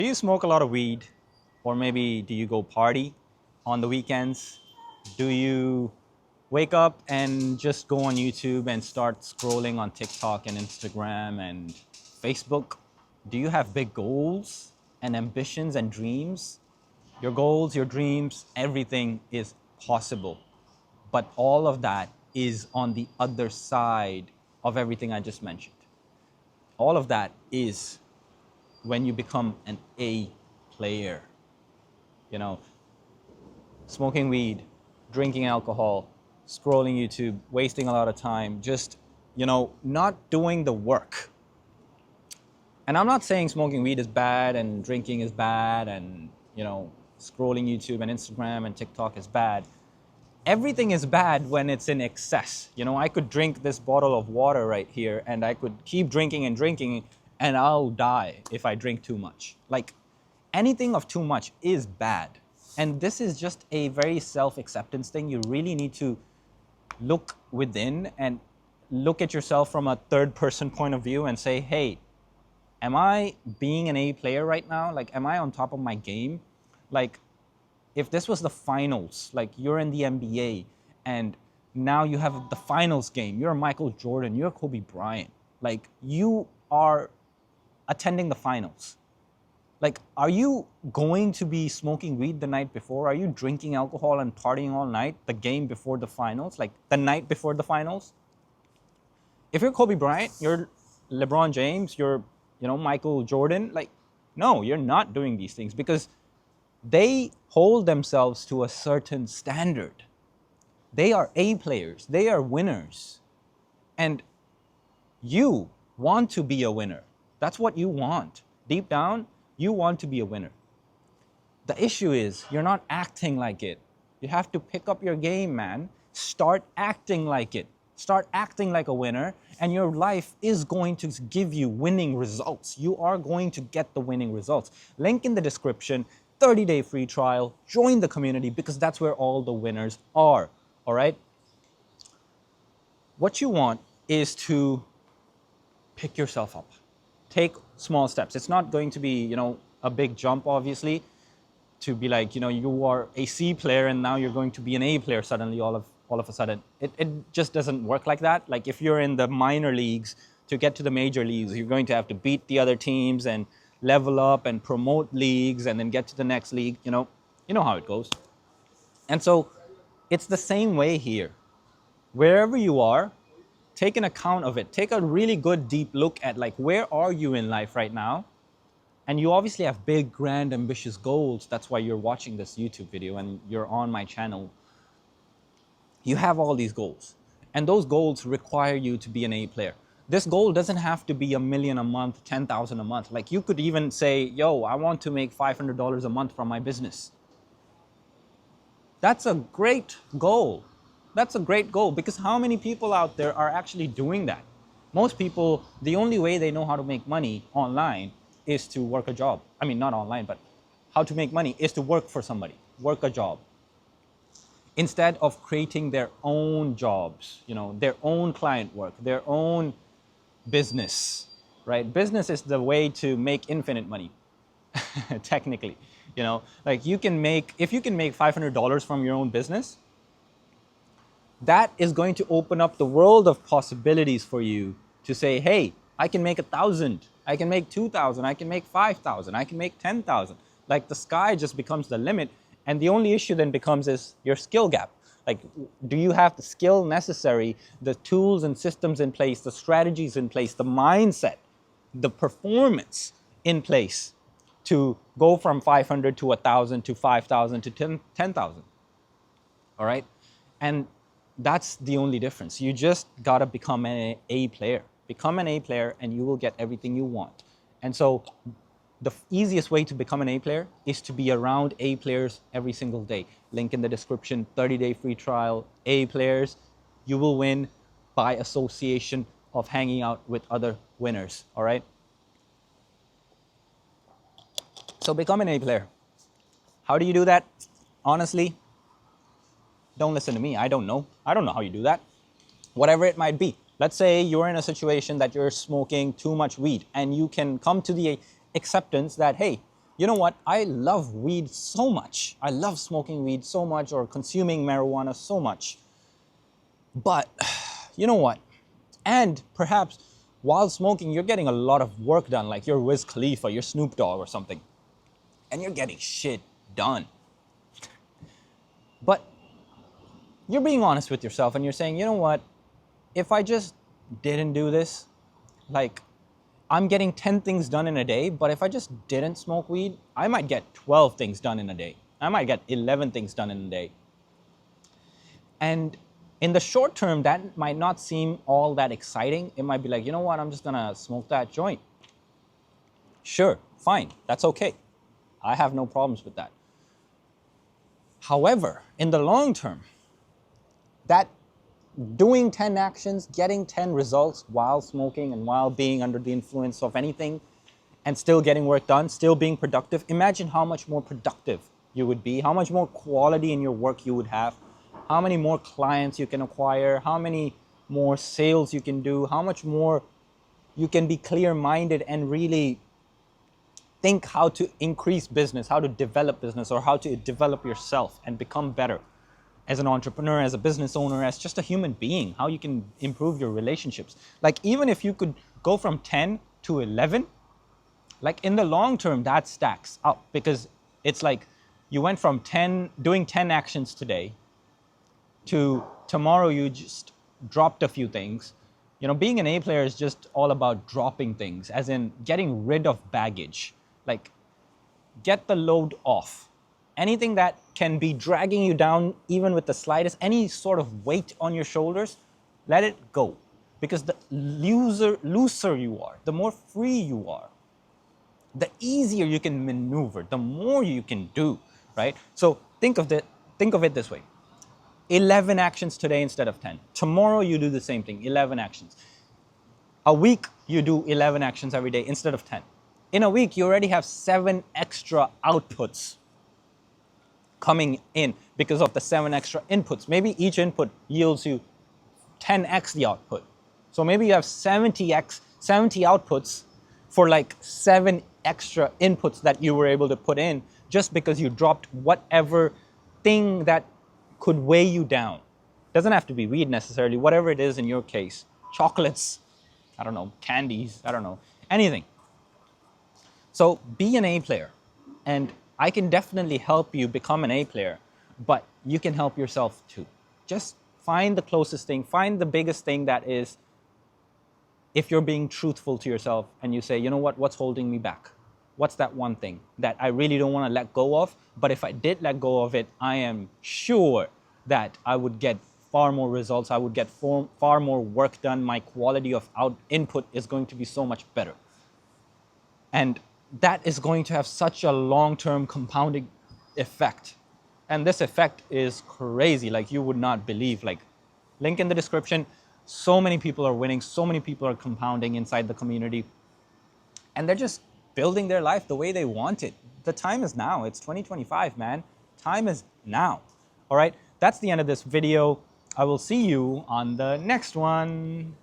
Do you smoke a lot of weed? Or maybe do you go party on the weekends? Do you wake up and just go on YouTube and start scrolling on TikTok and Instagram and Facebook? Do you have big goals and ambitions and dreams? Your goals, your dreams, everything is possible. But all of that is on the other side of everything I just mentioned. All of that is when you become an A player. You know, smoking weed, drinking alcohol, scrolling YouTube, wasting a lot of time, just, not doing the work. And I'm not saying smoking weed is bad and drinking is bad and, scrolling YouTube and Instagram and TikTok is bad. Everything is bad when it's in excess. I could drink this bottle of water right here and I could keep drinking and drinking and I'll die if I drink too much. Like, anything of too much is bad. And this is just a very self-acceptance thing. You really need to look within and look at yourself from a third person point of view and say, hey, am I being an A player right now? Like, am I on top of my game? Like, if this was the finals, like you're in the NBA and now you have the finals game, you're Michael Jordan, you're Kobe Bryant, like you are attending the finals. Like, are you going to be smoking weed the night before? Are you drinking alcohol and partying all night, the game before the finals, like the night before the finals? If you're Kobe Bryant, you're LeBron James, you're, Michael Jordan, like, no, you're not doing these things because they hold themselves to a certain standard. They are A players, they are winners. And you want to be a winner. That's what you want. Deep down, you want to be a winner. The issue is you're not acting like it. You have to pick up your game, man. Start acting like it. Start acting like a winner, and your life is going to give you winning results. You are going to get the winning results. Link in the description, 30-day free trial. Join the community because that's where all the winners are, all right? What you want is to pick yourself up. Take small steps. It's not going to be, a big jump, obviously, to be like, you are a C player and now you're going to be an A player suddenly all of a sudden. It just doesn't work like that. Like, if you're in the minor leagues, to get to the major leagues, you're going to have to beat the other teams and level up and promote leagues and then get to the next league. You know how it goes. And so it's the same way here. Wherever you are, take an account of it. Take a really good deep look at, like, where are you in life right now? And you obviously have big, grand, ambitious goals. That's why you're watching this YouTube video and you're on my channel. You have all these goals. And those goals require you to be an A player. This goal doesn't have to be $1 million a month, 10,000 a month. Like, you could even say, yo, I want to make $500 a month from my business. That's a great goal. That's a great goal, because how many people out there are actually doing that? Most people, the only way they know how to make money online is to work a job. I mean, not online, but how to make money is to work for somebody, work a job. Instead of creating their own jobs, their own client work, their own business, right? Business is the way to make infinite money, technically. Like, if you can make $500 from your own business, that is going to open up the world of possibilities for you to say, hey, I can make 1,000, I can make 2,000, I can make 5,000, I can make 10,000. Like, the sky just becomes the limit. And the only issue then becomes is your skill gap. Like, do you have the skill necessary, the tools and systems in place, the strategies in place, the mindset, the performance in place to go from 500 to 1,000 to 5,000 to 10,000? All right? And that's the only difference. You just got to become an A player. Become an A player and you will get everything you want. And so the easiest way to become an A player is to be around A players every single day. Link in the description, 30-day free trial, A players. You will win by association of hanging out with other winners, all right? So become an A player. How do you do that? Honestly, don't listen to me. I don't know. I don't know how you do that. Whatever it might be. Let's say you're in a situation that you're smoking too much weed and you can come to the acceptance that, hey, you know what? I love weed so much. I love smoking weed so much or consuming marijuana so much. But you know what? And perhaps while smoking, you're getting a lot of work done, like you're Wiz Khalifa, you're Snoop Dogg or something. And you're getting shit done. But you're being honest with yourself and you're saying, you know what? If I just didn't do this, like I'm getting 10 things done in a day, but if I just didn't smoke weed, I might get 12 things done in a day. I might get 11 things done in a day. And in the short term, that might not seem all that exciting. It might be like, you know what, I'm just gonna smoke that joint. Sure, fine, that's okay. I have no problems with that. However, in the long term, that doing 10 actions, getting 10 results while smoking and while being under the influence of anything and still getting work done, still being productive, imagine how much more productive you would be, how much more quality in your work you would have, how many more clients you can acquire, how many more sales you can do, how much more you can be clear-minded and really think how to increase business, how to develop business, or how to develop yourself and become better as an entrepreneur, as a business owner, as just a human being, how you can improve your relationships. Like even if you could go from 10 to 11, like in the long term, that stacks up because it's like you went from doing 10 actions today to tomorrow you just dropped a few things. You know, being an A player is just all about dropping things, as in getting rid of baggage. Like, get the load off. Anything that can be dragging you down, even with the slightest, any sort of weight on your shoulders, let it go. Because the looser you are, the more free you are, the easier you can maneuver, the more you can do, right? So think of it this way. 11 actions today instead of 10. Tomorrow you do the same thing, 11 actions. A week you do 11 actions every day instead of 10. In a week you already have 7 extra outputs coming in because of the 7 extra inputs. Maybe each input yields you 10x the output. So maybe you have 70 outputs for like 7 extra inputs that you were able to put in just because you dropped whatever thing that could weigh you down. Doesn't have to be weed necessarily, whatever it is in your case. Chocolates, I don't know, candies, I don't know, anything. So be an A player, and I can definitely help you become an A player, but you can help yourself too. Just find the closest thing, find the biggest thing that is, if you're being truthful to yourself and you say, you know what, what's holding me back? What's that one thing that I really don't want to let go of? But if I did let go of it, I am sure that I would get far more results. I would get far more work done. My quality of input is going to be so much better. And that is going to have such a long-term compounding effect. And this effect is crazy, like you would not believe. Like, link in the description. So many people are winning. So many people are compounding inside the community. And they're just building their life the way they want it. The time is now. It's 2025, man. Time is now. All right, that's the end of this video. I will see you on the next one.